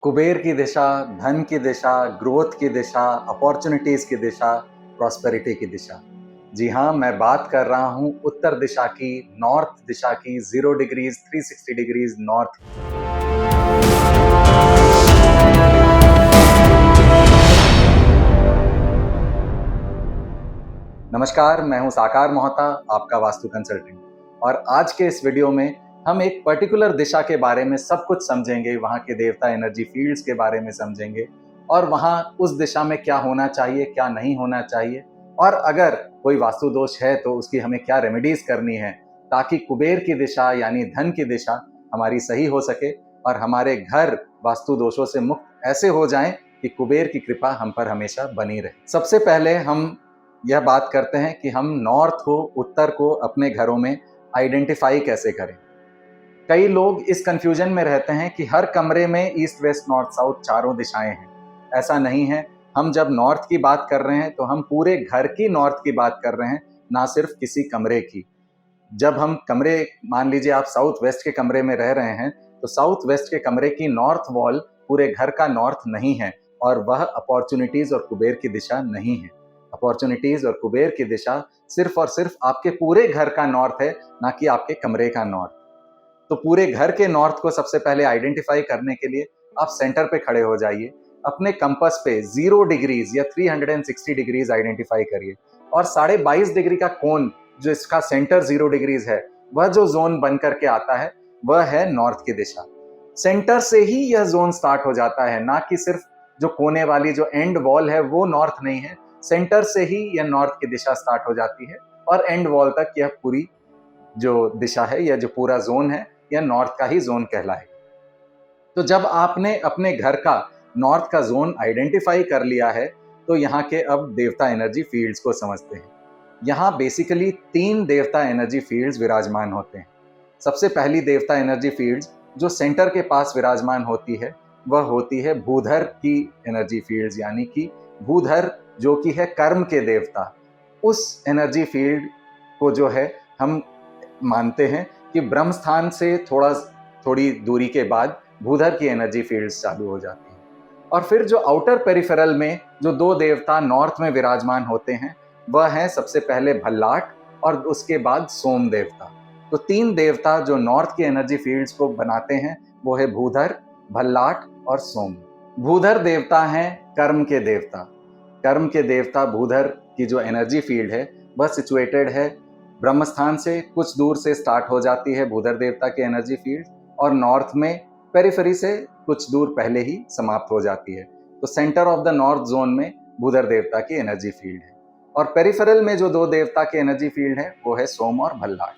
कुबेर की दिशा, धन की दिशा, ग्रोथ की दिशा, अपॉर्चुनिटीज की दिशा, प्रॉस्पेरिटी की दिशा। जी हाँ, मैं बात कर रहा हूँ उत्तर दिशा की, नॉर्थ दिशा की, 0 डिग्रीज 360 डिग्रीज नॉर्थ की। नमस्कार, मैं हूं साकार मोहता, आपका वास्तु कंसल्टेंट। और आज के इस वीडियो में हम एक पर्टिकुलर दिशा के बारे में सब कुछ समझेंगे, वहां के देवता एनर्जी फील्ड्स के बारे में समझेंगे और वहां उस दिशा में क्या होना चाहिए, क्या नहीं होना चाहिए, और अगर कोई वास्तु दोष है तो उसकी हमें क्या रेमेडीज करनी है ताकि कुबेर की दिशा यानी धन की दिशा हमारी सही हो सके और हमारे घर वास्तु दोषों से मुक्त ऐसे हो जाएं कि कुबेर की कृपा हम पर हमेशा बनी रहे। सबसे पहले हम यह बात करते हैं कि हम नॉर्थ को, उत्तर को अपने घरों में आइडेंटिफाई कैसे करें। कई लोग इस कंफ्यूजन में रहते हैं कि हर कमरे में ईस्ट वेस्ट नॉर्थ साउथ चारों दिशाएं हैं। ऐसा नहीं है। हम जब नॉर्थ की बात कर रहे हैं तो हम पूरे घर की नॉर्थ की बात कर रहे हैं, ना सिर्फ किसी कमरे की। जब हम कमरे, मान लीजिए आप साउथ वेस्ट के कमरे में रह रहे हैं, तो साउथ वेस्ट के कमरे की नॉर्थ वॉल पूरे घर का नॉर्थ नहीं है और वह अपॉर्चुनिटीज और कुबेर की दिशा नहीं है। अपॉर्चुनिटीज और कुबेर की दिशा सिर्फ और सिर्फ आपके पूरे घर का नॉर्थ है, ना कि आपके कमरे का नॉर्थ। तो पूरे घर के नॉर्थ को सबसे पहले आइडेंटिफाई करने के लिए आप सेंटर पे खड़े हो जाइए, अपने कंपास पे 0 डिग्रीज या 360 डिग्रीज आइडेंटिफाई करिए और 22.5 डिग्री का कोण, जो इसका सेंटर 0 डिग्रीज है, वह जो जोन बन करके आता है वह है नॉर्थ की दिशा। सेंटर से ही यह जोन स्टार्ट हो जाता है, ना कि सिर्फ जो कोने वाली जो एंड वॉल है वो नॉर्थ नहीं है। सेंटर से ही यह नॉर्थ की दिशा स्टार्ट हो जाती है और एंड वॉल तक यह पूरी जो दिशा है, यह जो पूरा जोन है, यह नॉर्थ का ही जोन कहलाए। तो जब आपने अपने घर का नॉर्थ का जोन आइडेंटिफाई कर लिया है तो यहाँ के अब देवता एनर्जी फील्ड्स को समझते हैं। यहाँ बेसिकली 3 देवता एनर्जी फील्ड्स विराजमान होते हैं। सबसे पहली देवता एनर्जी फील्ड्स जो सेंटर के पास विराजमान होती है वह होती है भूधर की एनर्जी फील्ड्स, यानी कि भूधर जो कि है कर्म के देवता। उस एनर्जी फील्ड को जो है हम मानते हैं कि ब्रह्म स्थान से थोड़ी दूरी के बाद भूधर की एनर्जी फील्ड्स चालू हो जाती हैं। और फिर जो आउटर पेरिफेरल में जो 2 देवता नॉर्थ में विराजमान होते हैं वह हैं सबसे पहले भल्लाट और उसके बाद सोम देवता। तो 3 देवता जो नॉर्थ की एनर्जी फील्ड्स को बनाते हैं वो है भूधर, भल्लाट और सोम। भूधर देवता हैं कर्म के देवता। कर्म के देवता भूधर की जो एनर्जी फील्ड है वह सिचुएटेड है ब्रह्म स्थान से कुछ दूर से स्टार्ट हो जाती है भूधर देवता की एनर्जी फील्ड और नॉर्थ में पेरिफेरी से कुछ दूर पहले ही समाप्त हो जाती है। तो centre of the north zone में भूधर देवता की एनर्जी फील्ड है और पेरिफेरल में जो 2 देवता की एनर्जी फील्ड है वो है सोम और भल्लाट।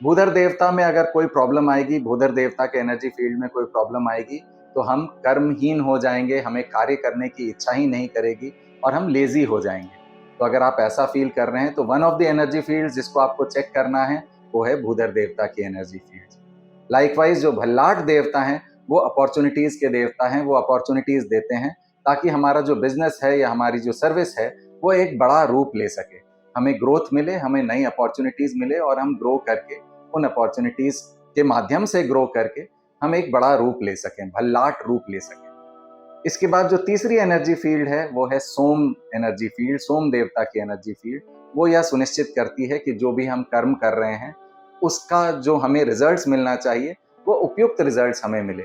भूधर देवता में अगर कोई प्रॉब्लम आएगी, भूधर देवता के एनर्जी फील्ड में कोई प्रॉब्लम आएगी तो हम कर्महीन हो जाएंगे, हमें कार्य करने की इच्छा ही नहीं करेगी और हम लेजी हो जाएंगे। तो अगर आप ऐसा फील कर रहे हैं तो one of the energy fields जिसको आपको चेक करना है वो है भूधर देवता की एनर्जी फील्ड। लाइकवाइज जो भल्लाट देवता हैं वो अपॉर्चुनिटीज के देवता हैं, वो अपॉर्चुनिटीज देते हैं ताकि हमारा जो बिजनेस है या हमारी जो सर्विस है वो एक बड़ा रूप ले सके, हमें ग्रोथ मिले, हमें नई अपॉर्चुनिटीज मिले और हम ग्रो करके उन अपॉर्चुनिटीज के माध्यम से ग्रो करके हम एक बड़ा रूप ले सकें, भल्लाट रूप ले सकें। इसके बाद जो तीसरी एनर्जी फील्ड है वो है सोम एनर्जी फील्ड, सोम देवता की एनर्जी फील्ड। वो यह सुनिश्चित करती है कि जो भी हम कर्म कर रहे हैं उसका जो हमें रिजल्ट्स मिलना चाहिए वो उपयुक्त रिजल्ट्स हमें मिले।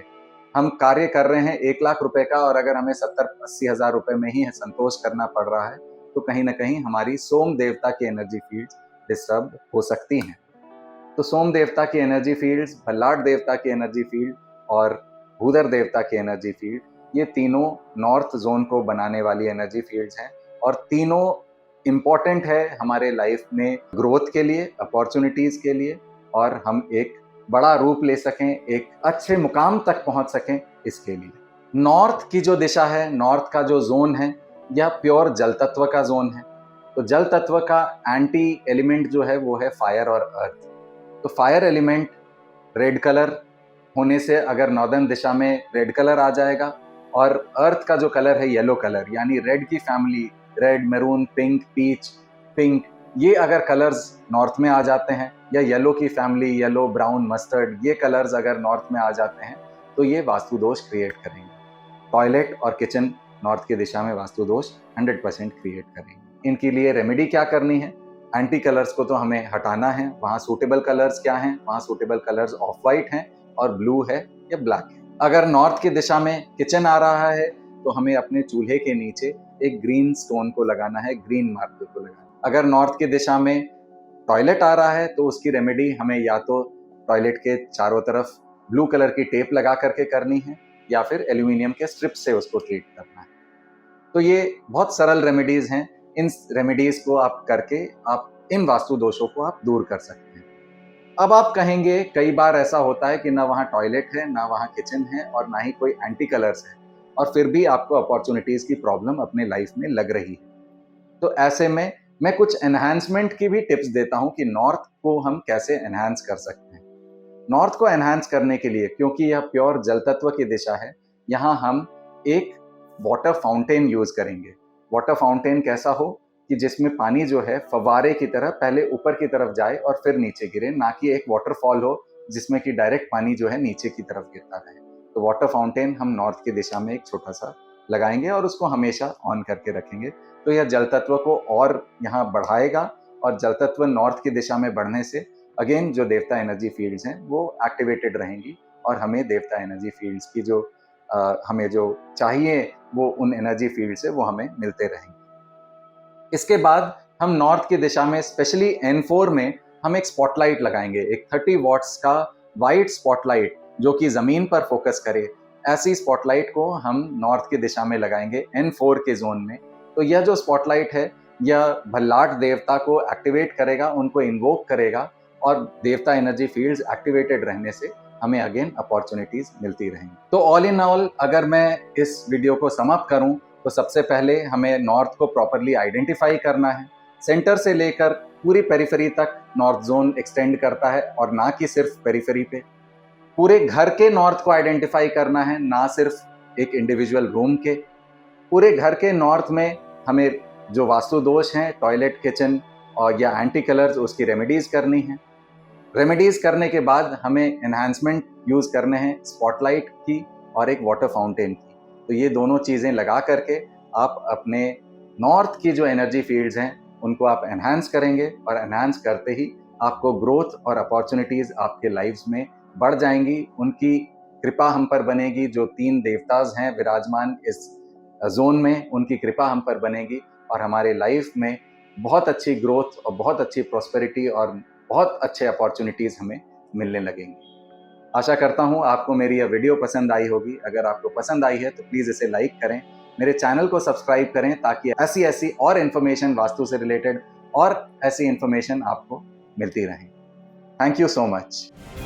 हम कार्य कर रहे हैं 1 लाख रुपए का और अगर हमें 70-80 हजार रुपए में ही संतोष करना पड़ रहा है तो कहीं ना कहीं हमारी सोम देवता की एनर्जी फील्ड डिस्टर्ब हो सकती हैं। तो सोम देवता की एनर्जी फील्ड्स, भल्लाट देवता की एनर्जी फील्ड और भूधर देवता की एनर्जी फील्ड, ये तीनों नॉर्थ जोन को बनाने वाली एनर्जी फील्ड्स हैं और तीनों इम्पॉर्टेंट है हमारे लाइफ में ग्रोथ के लिए, अपॉर्चुनिटीज के लिए और हम एक बड़ा रूप ले सकें, एक अच्छे मुकाम तक पहुंच सकें, इसके लिए। नॉर्थ की जो दिशा है, नॉर्थ का जो जोन है, यह प्योर जल तत्व का जोन है। तो जल तत्व का एंटी एलिमेंट जो है वो है फायर और अर्थ। तो फायर एलिमेंट रेड कलर होने से अगर नॉर्दर्न दिशा में रेड कलर आ जाएगा और अर्थ का जो कलर है येलो कलर, यानी रेड की family, red, maroon, pink, peach, pink, ये अगर कलर्स नॉर्थ में आ जाते हैं या येलो की फैमिली, येलो, ब्राउन, मस्टर्ड, ये कलर्स अगर नॉर्थ में आ जाते हैं तो ये वास्तु दोष क्रिएट करेंगे। टॉयलेट और किचन नॉर्थ की दिशा में वास्तु दोष 100% क्रिएट करेंगे। इनके लिए रेमेडी क्या करनी है? एंटी कलर्स को तो हमें हटाना है। वहाँ सूटेबल कलर्स क्या हैं? वहाँ सूटेबल कलर्स ऑफ वाइट हैं और ब्लू है या ब्लैक है। अगर नॉर्थ की दिशा में किचन आ रहा है तो हमें अपने चूल्हे के नीचे एक ग्रीन स्टोन को लगाना है, ग्रीन मार्कर को लगाना है। अगर नॉर्थ की दिशा में टॉयलेट आ रहा है तो उसकी रेमेडी हमें या तो टॉयलेट के चारों तरफ ब्लू कलर की टेप लगा करके करनी है या फिर एल्यूमिनियम के स्ट्रिप से उसको ट्रीट करना है। तो ये बहुत सरल रेमेडीज हैं। इन रेमेडीज को आप करके आप इन वास्तु दोषों को आप दूर कर सकते हैं। अब आप कहेंगे कई बार ऐसा होता है कि ना वहाँ टॉयलेट है, ना वहाँ किचन है और ना ही कोई एंटी कलर्स है और फिर भी आपको अपॉर्चुनिटीज की प्रॉब्लम अपने लाइफ में लग रही है। तो ऐसे में मैं कुछ एनहांसमेंट की भी टिप्स देता हूँ कि नॉर्थ को हम कैसे एनहांस कर सकते हैं। नॉर्थ को एनहांस करने के लिए, क्योंकि यह प्योर जल तत्व की दिशा है, यहाँ हम एक वाटर फाउंटेन यूज करेंगे। वाटर फाउंटेन कैसा हो कि जिसमें पानी जो है फव्वारे की तरह पहले ऊपर की तरफ जाए और फिर नीचे गिरे, ना कि एक वाटरफॉल हो जिसमें कि डायरेक्ट पानी जो है नीचे की तरफ गिरता रहे। तो वाटर फाउंटेन हम नॉर्थ की दिशा में एक छोटा सा लगाएंगे और उसको हमेशा ऑन करके रखेंगे। तो यह जल तत्व को और यहाँ बढ़ाएगा और जल तत्व नॉर्थ की दिशा में बढ़ने से अगेन जो देवता एनर्जी फील्ड्स हैं वो एक्टिवेटेड रहेंगी और हमें देवता एनर्जी फील्ड्स की जो हमें जो चाहिए वो उन एनर्जी फील्ड से वो हमें मिलते रहेंगे। इसके बाद हम नॉर्थ की दिशा में स्पेशली N4 में हम एक स्पॉटलाइट लगाएंगे, एक 30 वॉट्स का वाइट स्पॉटलाइट जो कि जमीन पर फोकस करे। ऐसी स्पॉटलाइट को हम नॉर्थ की दिशा में लगाएंगे N4 के जोन में। तो यह जो स्पॉटलाइट है यह भल्लाट देवता को एक्टिवेट करेगा, उनको इन्वोक करेगा और देवता एनर्जी फील्ड्स एक्टिवेटेड रहने से हमें अगेन अपॉर्चुनिटीज मिलती रहेंगी। तो ऑल इन ऑल अगर मैं इस वीडियो को समाप्त करूं तो सबसे पहले हमें नॉर्थ को प्रॉपरली आइडेंटिफाई करना है। सेंटर से लेकर पूरी पेरिफेरी तक नॉर्थ जोन एक्सटेंड करता है और ना कि सिर्फ पेरिफेरी पे। पूरे घर के नॉर्थ को आइडेंटिफाई करना है, ना सिर्फ एक इंडिविजुअल रूम के। पूरे घर के नॉर्थ में हमें जो वास्तु दोष हैं, टॉयलेट, किचन और या एंटी कलर्स, उसकी रेमेडीज करनी है। रेमेडीज करने के बाद हमें एनहांसमेंट यूज करने हैं स्पॉटलाइट की और एक वाटर फाउंटेन की। तो ये दोनों चीजें लगा करके आप अपने नॉर्थ की जो एनर्जी फील्ड्स हैं उनको आप एनहांस करेंगे और एनहांस करते ही आपको ग्रोथ और अपॉर्चुनिटीज आपके लाइफ्स में बढ़ जाएंगी। उनकी कृपा हम पर बनेगी। जो 3 देवताज हैं विराजमान इस जोन में, उनकी कृपा हम पर बनेगी और हमारे लाइफ में बहुत अच्छी ग्रोथ और बहुत अच्छी प्रॉस्पेरिटी और बहुत अच्छे अपॉर्चुनिटीज हमें मिलने लगेंगी। आशा करता हूँ आपको मेरी यह वीडियो पसंद आई होगी। अगर आपको पसंद आई है तो प्लीज़ इसे लाइक करें, मेरे चैनल को सब्सक्राइब करें ताकि ऐसी और इन्फॉर्मेशन वास्तु से रिलेटेड और ऐसी इन्फॉर्मेशन आपको मिलती रहे। Thank you so much.